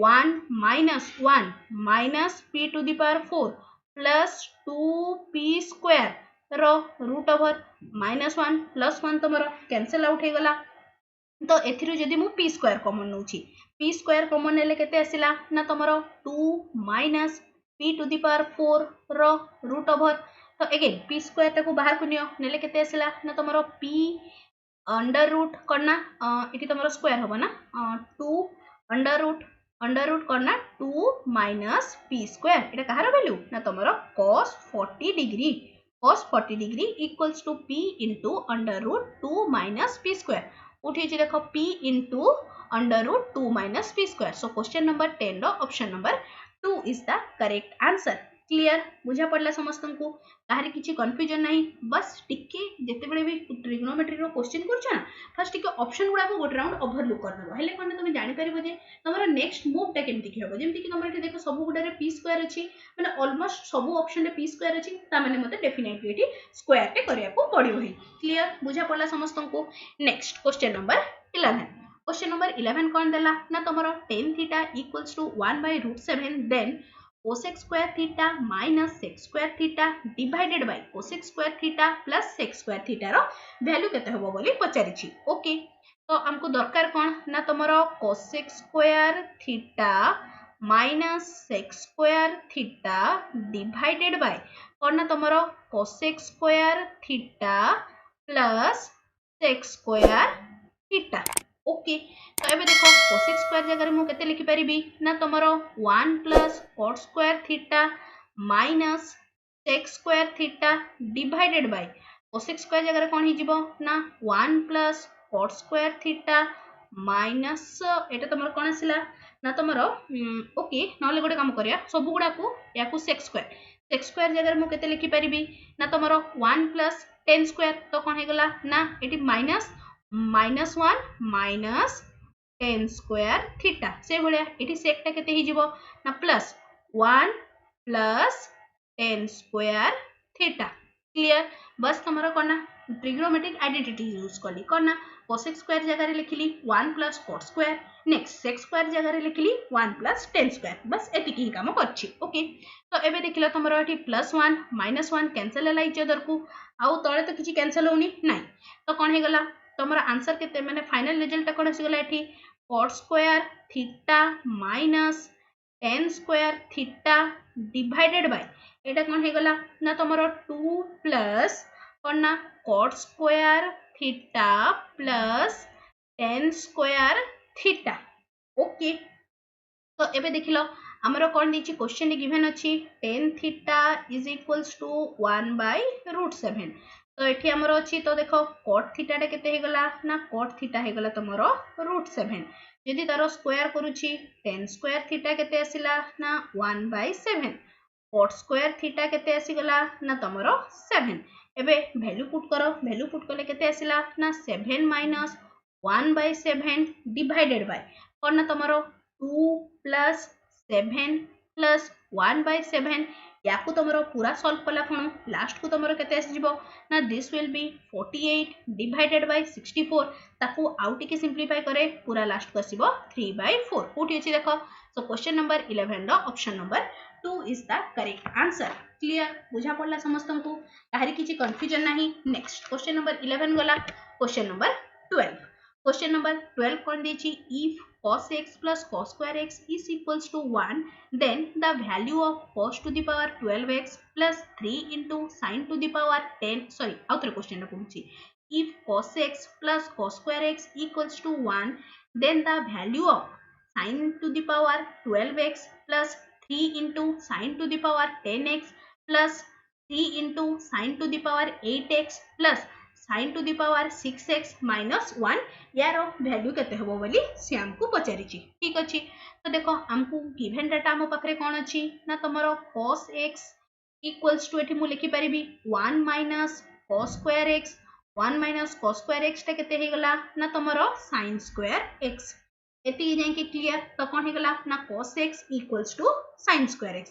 A: 1 minus p to the power 4 plus 2p square रो रूट ओवर -1 प्लस 1 तमरो कैंसिल आउट हे गला तो एथिरु जदि मु p स्क्वायर कॉमन नउछि p स्क्वायर कॉमन नेले केते आसिला ना तमरो 2 minus p to the power 4 रो रूट ओवर तो अगेन p स्क्वायर ताको बाहर को नियो नेले केते आसिला ना तमरो p अंडर रूट करना इति तमरो स्क्वायर होबो ना 2 अंडर रूट करना 2 माइनस p स्क्वायर एटा कहार वैल्यू ना तमरो cos 40 degree cos 40 degree equals to p into under root 2 minus p square. उठी देखो p into under root 2 minus p square. So question number 10 रो option number 2 is the correct answer. Clear बुझा पड़ला समस्त को कहार किसी कन्फ्यूजन नहीं बस टिके जिते बड़े भी ट्रिग्नोमेट्री रो क्वेश्चन करछ ना फर्स्ट टिके ऑप्शन गुडा को गोटे राउंड ओवरलुक कर दबो हेले कोन तुम जानि परिबो जे तमरो नेक्स्ट मूव टा केमति कि होबो जेमति कि तमरो एठी देखो सब गुडा रे p स्क्वायर अछि माने ऑलमोस्ट सब ऑप्शन रे p स्क्वायर अछि ता माने मते डेफिनेटली एठी स्क्वायर टे करिया को पड़ियो ही क्लियर बुझा पड़ला समस्त को next question number 11 question number 11 कोन देला ना तमरो tan theta equals to 1/√7 then cosec square theta minus sec square theta divided by cosec square theta plus sec square theta row value केते होबो बोली पचारिछि ओके तो हमको दरकार कोन ना तमरो cosec square theta minus sec square theta divided by कोन ना तमरो cosec square theta plus sec square theta okay तो एबे देखो cosec स्क्वायर जगह मु केते लिखि परिबी ना तमरो 1 plus cot square theta minus sec square theta divided by cosec square जगह कोन हि जिवो ना 1 plus cot square theta minus एटा तमरो कोन आसिला ना तमरो ओके नले गोटे काम करिया सब गुडा को या को sec स्क्वायर जगह मु केते लिखि परिबी ना तमरो 1 plus tan स्क्वायर तो कोन हे गला ना eighty -1 minus tan square theta से भलिया एठी sec टा केते हि जिवो ना plus 1 plus tan square theta clear बस तमरो कोना ट्रिग्नोमेट्रिक आइडेंटिटी यूज करली कोना cosec स्क्वायर जगह रे लिखली 1 plus cot square next sec square जगह रे लिखली 1 plus tan स्क्वायर बस एतिकी ही काम करछि ओके तो एबे देखिलो तमरो एठी +1 -1 कैंसिल हला इच अदर को आउ तळे तो किछि कैंसिल होनी नाही तो कोन हे गला तमरो आंसर केते माने फाइनल रिजल्ट कोन आसी गला एठी cot square theta minus tan square theta divided by एटा कोन हे गला ना तमरो 2 प्लस कोन ना cot square theta plus tan square theta okay तो एबे देखिलो हमरो कोन दिछि क्वेश्चन रे गिवन अछि tan theta is equals to 1/√7 तो एठी हमरो अछि तो देखो cot थीटा टा केते हे गला ना cot थीटा हे गला तमरो √7 यदि तारो स्क्वायर करूछि tan स्क्वायर थीटा केते आसिला ना 1/7 cot स्क्वायर थीटा केते आसी गला ना तमरो 7 एबे वैल्यू पुट करले केते आसिला ना 7 माइनस 1/7 डिवाइडेड बाय कोन ना तमरो 2 plus 7 plus 1/7 याकू तमरो पूरा सॉल्व कला खणो लास्ट को तमरो केते आसी जिवो ना this will B 48 divided by 64 ताकू आउट के सिंपलीफाई करे पूरा लास्ट को आसीबो 3/4 कोठी अछि देखो सो क्वेश्चन नंबर 11 रो option number 2 is the correct answer clear बुझा पड़ला समस्तन को काहरी किछि कंफ्यूजन नाही नेक्स्ट क्वेश्चन नंबर 11 गला क्वेश्चन नंबर 12 क्वेश्चन नंबर 12 कोन देछि if cos x plus cos square x is equals to 1 then the value of cos to the power 12x plus 3 into sin to the power 10 sorry outer question na pहुंची if cos x plus cos square x equals to 1 then the value of sin to the power 12x plus 3 into sin to the power 10x plus 3 into sin to the power 8x plus sin to the power 6x minus 1 यारो value केते होबो बोली से हमको पचारिछि ठीक अछि तो देखो हमको गिवन डाटा हम पाखरे कोन अछि ना तमरो cos x इक्वल्स टू एठी मु लिखि परिबी 1 minus cos square x 1 minus cos square x टा केते हे गला ना तमरो sin square x एति जाय के क्लियर तो कोन हे गला ना cos x equals to sin square x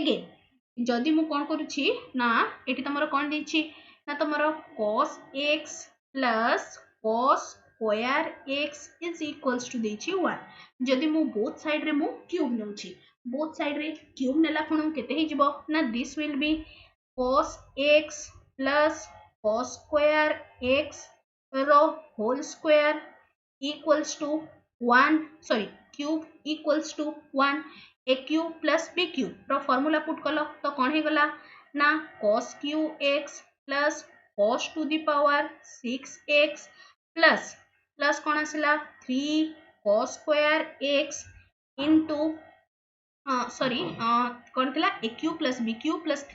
A: again जदी मु कोन करूछि ना एठी तमरो कोन दिछि ना तमरो cos x plus cos square x is equals to देछि 1 जदी मु बोथ साइड रे मु क्यूब नेउछि बोथ साइड रे क्यूब नेला खणो केते हे जिवो ना this will be cos x plus cos square x रो whole square equals to 1 sorry cube equals to 1 a cube plus b cube रो फार्मूला पुट कलो तो कोन हे गला ना cos cube x plus cos to the power 6x plus कौन आसिला 3 cos square x into sorry कौन थिला ए क्यूब प्लस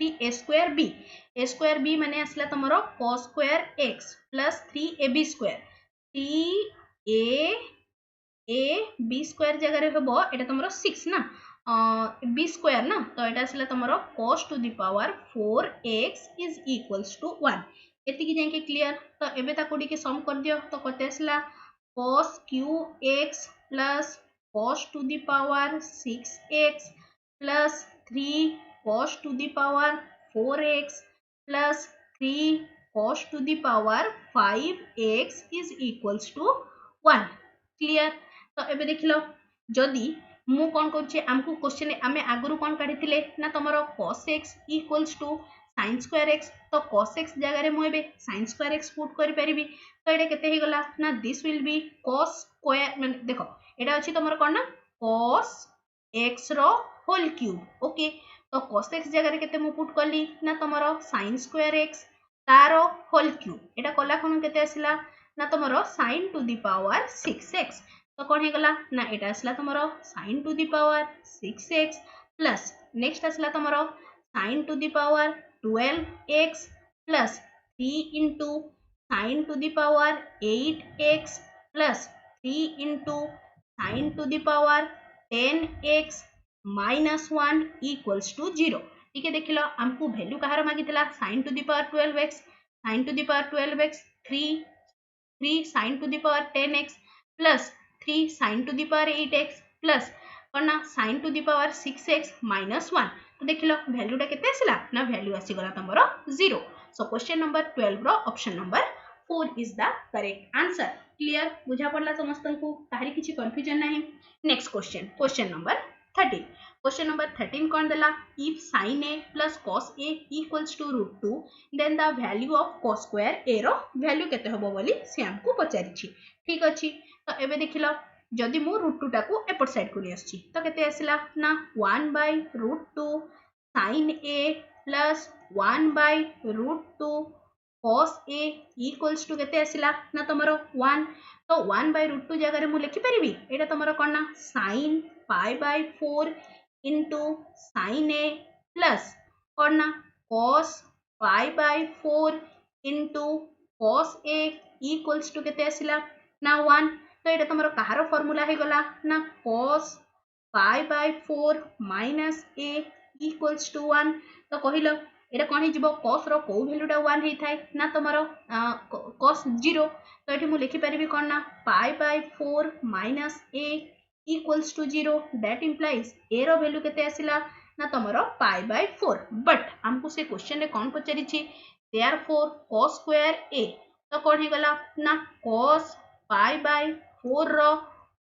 A: 3 a माने आसला तमरो cos square x plus 3ab square 3ab square जगह रे हबो एटा तमरो 6 ना b स्क्वायर ना तो एटा आसला तमरो cos to the power 4x is equals to 1 एति की जाके क्लियर तो एबे ताको डिके सम कर दियो तो कते आसला cos qx plus cos to the power 6x plus 3 cos to the power 4x plus 3 cos to the power 5x is equals to 1 clear तो एबे देखिलो जदी मु कोन करछे हमकु क्वेश्चन आमे आगरु कोन काढिथिले ना तमरो cos x equals to sin square x तो cos x जगह रे मु एबे sin square x पुट करि परिबी तो एटा केते हे गला ना this will be cos square माने देखो एटा अछि तमरो कोन ना cos x रो होल क्यूब ओके तो cos x जगह रे केते मु पुट करली ना तमरो sin स्क्वायर x तारो होल क्यूब एटा कला कोन केते आसिला ना तमरो sin to the power 6x तो कोन हे गला ना एटा आसला तमरो sin to the power 6x plus next आसला तमरो sin to the power 12x plus 3 into sin to the power 8x plus 3 into sin to the power 10x minus 1 equals to 0 ठीक है देख लो हमको वैल्यू कहार मागी थिला sin to the power 12x sin to the power 12x 3 sin to the power 10x plus 3 sin to the power 8x plus करना sin to the power 6x minus 1 तो देख लो वैल्यूटा केते आसिला ना वैल्यू आसी गला तमरो 0 सो क्वेश्चन नंबर 12 रो option number 4 is the correct answer clear बुझा पड़ला समस्त को ताहरी किछि कंफ्यूजन नाही next question number 13 question number 13 कौन देला if sin a plus cos a equals to root 2 then the value of cos square a रो वैल्यू केते हबो बोली से हमको पचारि छी ठीक अछि तो एबे देखिलो जदि मु रूट 2 टाको एपट साइड को नि आछि तो केते आसिला ना 1 by root 2 sin a plus 1 by root 2 cos a equals to केते आसिला ना तमरो 1 तो 1 by root 2 जगह रे मु लिखि परिबी एटा तमरो कोन ना sin pi by 4 into sin a plus और ना cos pi by 4 into cos a equals to केते आसिला ना 1 तो एटा तमरो कहारो फार्मूला हे गला ना cos pi by 4 minus a equals to 1 तो कहिलो एटा कोन हे जिवो cos रो को वैल्यूटा 1 हे थाय ना तमरो cos 0 तो एठी मु लिखि परिबी कोन ना pi by 4 minus a equals to 0 that implies a रो वैल्यू केते आसिला ना तमरो pi by 4 बट हमको से क्वेश्चन रे कोन पचारि छी therefore cos square a तो कोन हे गला ना cos pi by 4 रो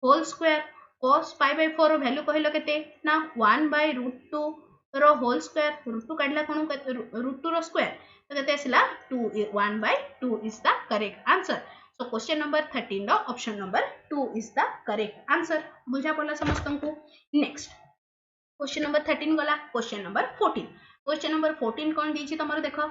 A: whole square cos pi by 4 रो वैल्यू कहिलो केते ना 1 by root 2 रो होल स्क्वायर root 2 काढला कोन root 2 रो स्क्वायर तो केते आसिला 2 1 by 2 is the correct answer so question number 13 row option number 2 is the correct answer बुझा पड़ला समस्त को नेक्स्ट क्वेश्चन नंबर 13 गला क्वेश्चन नंबर 14 कोन दी छी तमरो देखो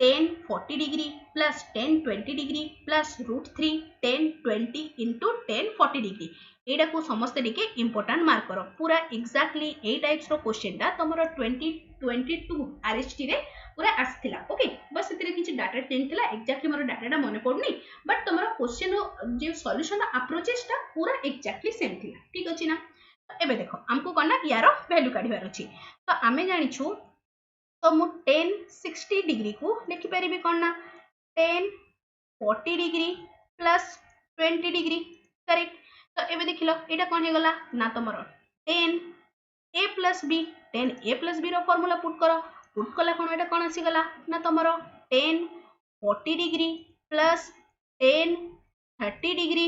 A: tan 40 degree plus tan 20 degree plus √3 tan 20 into tan 40 degree एडा को समस्त डिके इंपोर्टेंट मार्क करो पूरा एग्जैक्टली ए टाइप्स रो क्वेश्चन ता तमरो 2022 आरएचटी रे पूरा आस्थिला ओके बस इतरे किछि डाटा चेंज थिला एग्जैक्टली मोर डाटाटा मने पड़नी बट तमरो क्वेश्चन जे सॉल्यूशन अप्रोचेस ता पूरा एग्जैक्टली सेम थिला ठीक अछि ना एबे देखो हमको कोना यारो वैल्यू काढिबार अछि तो आमे जानि छु तो मु tan 60 डिग्री को लिखि परिबी कोन ना tan 40 degree plus 20 degree correct तो एबे देखिलो एटा कोन हे गला ना तमरो tan a plus b रो फार्मूला पुट कला कोन एटा कोन आसी गला ना तमरो tan 40 degree plus tan 30 degree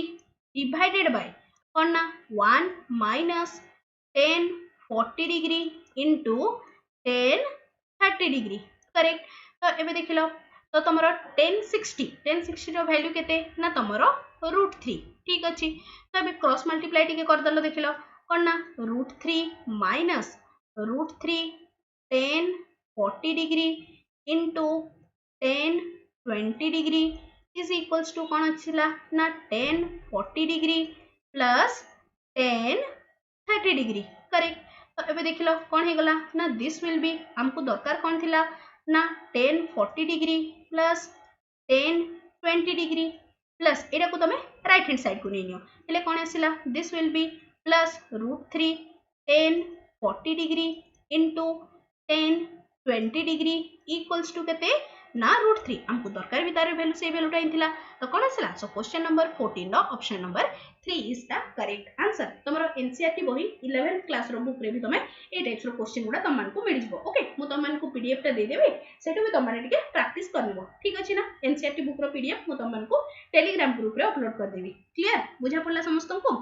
A: divided by कोन ना 1 minus tan 40 degree into tan 30 degree correct तो एबे देखिलो तो तमरो tan 60 रो वैल्यू केते ना तमरो √3 ठीक अछि तो एबे क्रॉस मल्टीप्लाई टिके कर दलो देखिलो कोन ना √3 minus √3 tan 40 degree into tan 20 degree is equals to कोन आछिला ना tan 40 degree plus tan 30 degree correct तो एबे देखिलो कोन हे गला ना दिस विल बी हमको दरकार कोन थिला ना tan 40 degree plus tan 20 degree plus iota को तमे राइट हैंड साइड को नै नियो हेले कोन आसिला this will be plus √3 tan 40 degree into tan 20 degree equals to केते ना √3 हमको दरकार भी तार वैल्यू से वैल्यू टाइम थिला तो कोन आसिला सो क्वेश्चन नंबर 14 रो option number 3 is the correct answer तमरो एनसीईआरटी बही 11th क्लास रो बुक रे भी तमे ए टाइप्स रो क्वेश्चन गुडा तम मानकु मिल जिवो ओके मु तम मानकु पीडीएफ टा दे देबे सेटो भी तम माने टिके प्रैक्टिस करनिबो ठीक अछि ना एनसीईआरटी बुक रो पीडीएफ मु तम मानकु टेलीग्राम ग्रुप रे अपलोड कर देबी क्लियर बुझा पड़ला समस्त को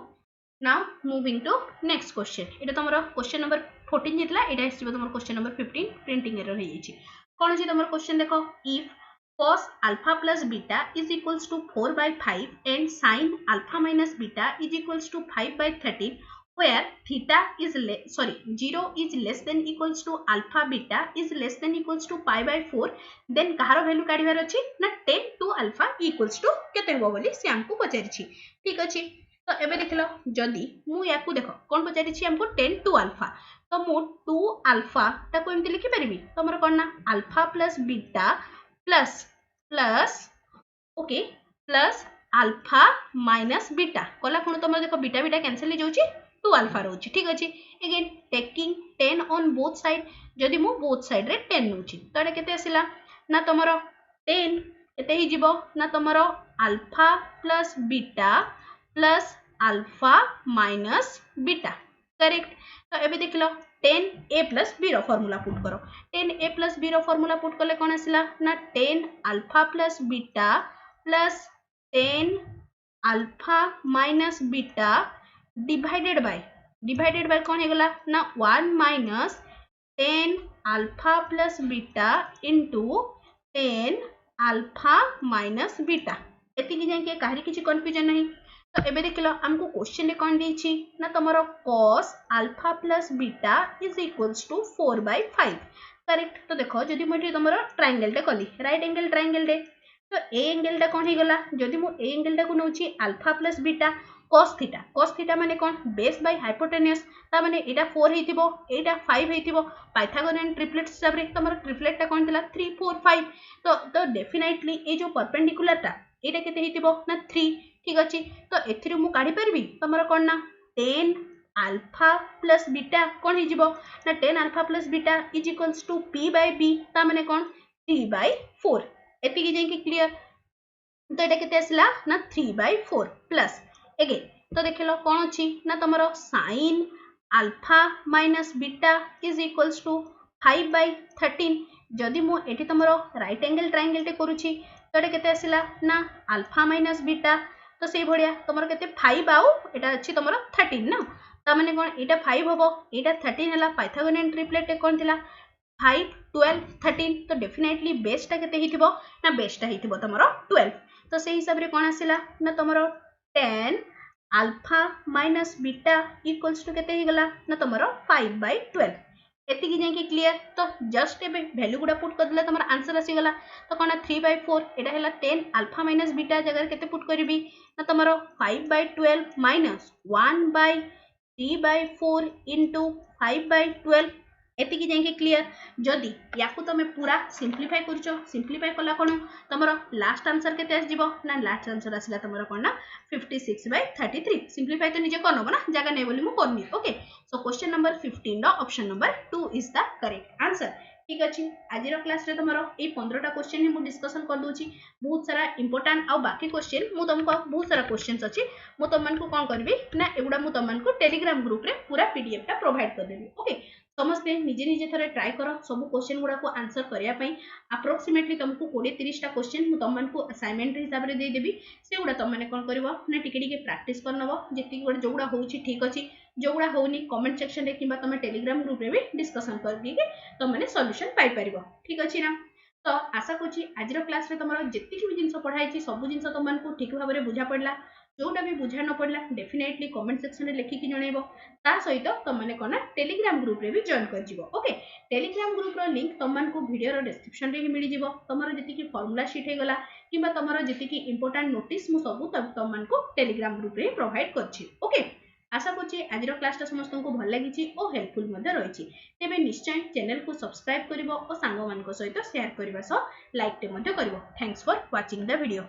A: now moving to next question एटा तमरो क्वेश्चन नंबर 14 जितला एटा आसी तमरो क्वेश्चन नंबर 15 प्रिंटिंग एरर हे जायछि कोन जे तमरो क्वेश्चन देखो if cos alpha plus beta is equals to 4 by 5 and sin alpha minus beta is equals to 5 by 13 where theta is 0 is less than equals to alpha beta is less than equals to pi by 4 then कहारो value काढिबार अछि ना 10 to alpha equals to केते हो बोली से हमको पचारिछि ठीक अछि तो एबे देखलो जदी मु याकू देखो कोन पचारिछि हमको 10 to alpha तो मु 2 alpha ताको एमति लिखि परबी तमरो कोन ना alpha plus beta plus okay plus alpha minus beta कला कोन तमर देखो बीटा बीटा कैंसिल हो जाउची 2 अल्फा रहउची ठीक अछि again taking 10 on both side जदी मु बोथ साइड रे 10 नउची तो एटा केते आसिला ना तमरो 10 एते ही जिवो ना तमरो alpha plus beta plus alpha minus beta correct तो एबे देखलो 10a plus b रो फार्मूला पुट करो 10a plus b रो फार्मूला पुट करले कोन आसिला ना 10 alpha plus beta plus 10 alpha minus beta divided by कोन हे गला ना 1 minus 10 alpha plus beta into 10 alpha minus beta एति कि जाय के काहरी किछि कंफ्यूजन नहीं तो एबे देखलो हमको क्वेश्चन ले कोन देछि ना तमरो cos alpha plus beta is equals to 4 by 5 correct तो देखो जदी मोटी तमरो ट्रायंगल टे कली राइट एंगल ट्रायंगल टे तो ए एंगल टा कोन हे गला जदी मु ए एंगल टा को नउची alpha plus beta cos theta माने कोन बेस बाय हाइपोटेन्यूस ता माने एटा 4 हेतिबो एटा 5 हेतिबो पाइथागोरियन ट्रिपलेट हिसाब रे तमरो ट्रिपलेट टा कोन थिला 3 4 5 तो डेफिनेटली ए जो परपेंडिकुलर टा एटा केते हेतिबो ना 3 ठीक अछि तो एथिरे मु काढी परबी तमरो कोन ना 10 अल्फा प्लस बीटा कोन हे जिवो ना 10 alpha plus beta is equals to p by b ता माने कोन 3 by 4 एति कि जे कि क्लियर तो एटा केते आसला ना 3 by 4 प्लस अगेन तो देखलो कोन अछि ना तमरो sin alpha minus beta is equals to 5 by 13 जदी मु एठी तमरो राइट एंगल ट्रायंगल टे करूची तो एटा केते आसला ना अल्फा माइनस बीटा तो से भड़िया तुम के 5 आउ एटा अच्छी तुम 13 ना ता माने कोन एटा 5 होबो एटा 13 हला पाइथागोरियन ट्रिपलेट कोन थिला 5 12 13 तो डेफिनेटली बेसटा केते हिथिबो ना बेसटा हिथिबो तमरो 12 तो से हिसाब रे कोन आसिला ना तमरो 10 alpha minus beta equals to केते हिगला ना तमरो 5 by 12 एति कि जाय कि क्लियर तो जस्ट एबे वैल्यू गुडा पुट कर दिला तमरो आंसर आसी गला तो कोन 3 by 4 एटा हला 10 अल्फा माइनस बीटा जगह केते पुट करबी ना तमरो 5 by 12 minus 1 by 3 by 4 into 5 by 12 एति कि जाय कि क्लियर जदी याकू तमे पूरा सिंपलीफाई करछो सिंपलीफाई कला कोन तमरो लास्ट आंसर केते आस जिवो ना लास्ट आंसर आसिला तमरो कोन ना 56 by 33 सिंपलीफाई तो निजे करनबो ना जागा नै बोली मु करनी ओके सो क्वेश्चन नंबर 15 रो option number 2 is the correct answer ठीक अछि आजिरो क्लास रे तमरो ए 15टा क्वेश्चन मु डिस्कशन कर दोची बहुत सारा इंपोर्टेंट आ बाकी क्वेश्चन मु तुमको बहुत सारा क्वेश्चंस अछि मु तमन को कोन करबी ना एगुडा मु तमन को टेलीग्राम ग्रुप रे पूरा पीडीएफ टा प्रोवाइड कर देबी ओके समस्ते निजे निजे थरे ट्राई करो सब क्वेश्चन गुडा को आंसर करिया पई अप्रोक्सीमेटली तुमको 20 30 टा क्वेश्चन मु तमन को असाइनमेंट हिसाब रे दे देबी से गुडा तम माने कोन करबो ना टिके टिके प्रैक्टिस करनबो जेति गुडा जोगुडा होउची ठीक अछि जोगुडा होउनी कमेंट सेक्शन रे किबा तमे टेलीग्राम ग्रुप रे भी डिस्कशन कर दी के तम माने सॉल्यूशन पाई परिबो ठीक अछि ना तो आशा करछि आजिरो क्लास रे तमरो जेति भी जिंस पढाई छी सब जिंस तमन को ठीक भाबरे बुझा पडला जोटा भी बुझा न पड़ला डेफिनेटली कमेंट सेक्शन रे लिखि कि जणैबो ता सहित तुम माने कोना टेलीग्राम ग्रुप रे भी जॉइन कर जिवो ओके टेलीग्राम ग्रुप रो लिंक तुम मान को वीडियो रो डिस्क्रिप्शन रे ही मिली जिवो तमरो जति कि फार्मूला शीट हे गला किबा तमरो जति कि इंपोर्टेंट नोटिस मु सब तुम मान को टेलीग्राम ग्रुप रे प्रोवाइड करछि ओके आशा करुँचे आज क्लासटा समस्त को भल लगी और हेल्पफुल रही। तेज निश्चय चैनल को सब्सक्राइब कर और सांग मान सहित शेयर करने लाइक टे thanks for watching the video.